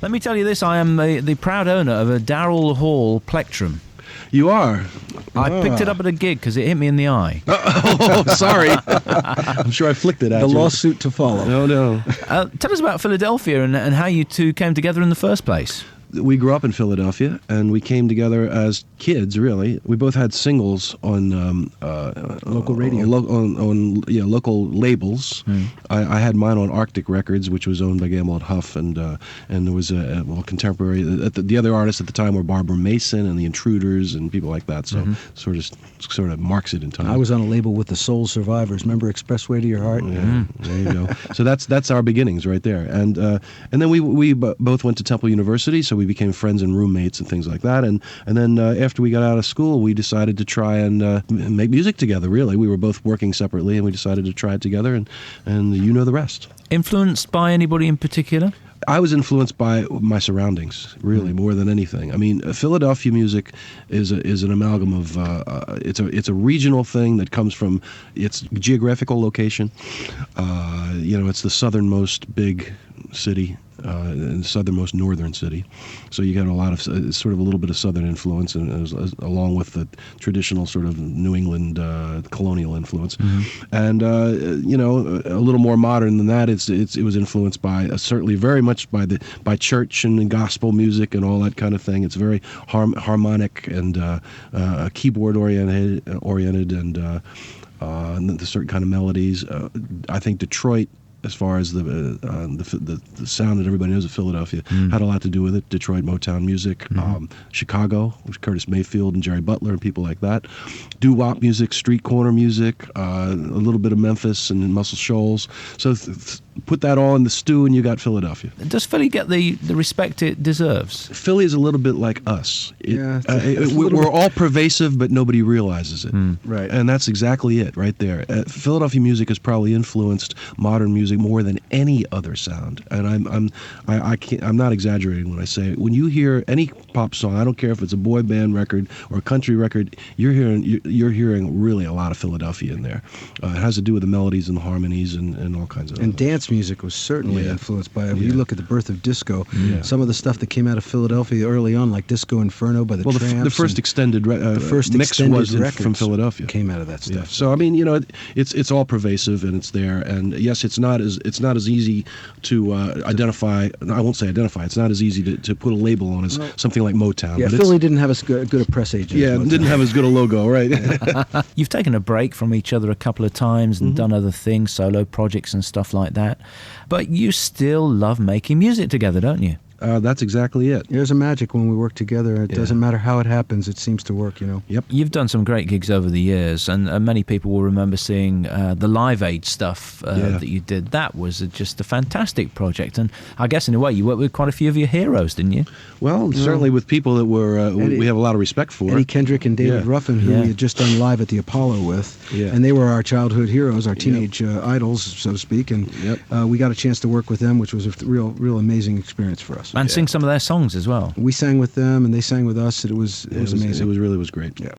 Let me tell you this, I am the proud owner of a Daryl Hall plectrum. You are? I picked it up at a gig because it hit me in the eye. Oh, sorry. I'm sure I flicked it at the you. lawsuit to follow. No. Tell us about Philadelphia and how you two came together in the first place. We grew up in Philadelphia, and we came together as kids, really. We both had singles on Local radio. On local labels. I had mine on Arctic Records, which was owned by Gamble & Huff, and there was a contemporary. The other artists at the time were Barbara Mason and the Intruders and people like that. So sort of marks it in time. I was on a label with the Soul Survivors. Remember Expressway to Your Heart? Yeah, there you go. So that's our beginnings right there. And then we both went to Temple University, so we became friends and roommates and things like that. And then after we got out of school, we decided to try and make music together, really. We were both working separately, and we decided to try it together, and you know the rest. Influenced by anybody in particular? I was influenced by my surroundings, really, more than anything. I mean, Philadelphia music is an amalgam of it's a regional thing that comes from its geographical location. It's the southernmost big city, and southernmost northern city, so you got a lot of sort of a little bit of southern influence, and along with the traditional sort of New England colonial influence, and a little more modern than that. It was influenced by certainly very much by church and gospel music and all that kind of thing. It's very harmonic and keyboard oriented, and the certain kind of melodies. I think Detroit, as far as the sound that everybody knows of Philadelphia, had a lot to do with it. Detroit Motown music, Chicago, with Curtis Mayfield and Jerry Butler and people like that. Doo-wop music, street corner music, a little bit of Memphis and Muscle Shoals. So put that all in the stew and you got Philadelphia. Does Philly get the respect it deserves? Philly is a little bit like us. We're all pervasive, but nobody realizes it. Right. And that's exactly it right there. Philadelphia music has probably influenced modern music more than any other sound, and I'm not exaggerating when I say it. When you hear any pop song, I don't care if it's a boy band record or a country record, you're hearing really a lot of Philadelphia in there. It has to do with the melodies and the harmonies and all kinds of. And dance music was certainly influenced by it. When you look at the birth of disco, some of the stuff that came out of Philadelphia early on, like Disco Inferno by the Tramps. The first extended mix was from Philadelphia. Came out of that stuff. Yeah. So I mean, it's all pervasive and it's there. And yes, it's not as easy to identify. I won't say identify. It's not as easy to put a label on as something like Motown. Yeah, but Philly didn't have as good a press agent. Yeah, didn't have as good a logo, right? You've taken a break from each other a couple of times and done other things, solo projects and stuff like that. But you still love making music together, don't you? That's exactly it. There's a magic when we work together. It doesn't matter how it happens, it seems to work, Yep. You've done some great gigs over the years, and many people will remember seeing the Live Aid stuff that you did. That was just a fantastic project, and I guess in a way you worked with quite a few of your heroes, didn't you? Well, certainly with people that we have a lot of respect for. Eddie Kendrick and David Ruffin, who we had just done Live at the Apollo with, and they were our childhood heroes, our teenage idols, so to speak, and we got a chance to work with them, which was a real amazing experience for us. And sing some of their songs as well. We sang with them, and they sang with us. It was amazing. It was great. Yeah.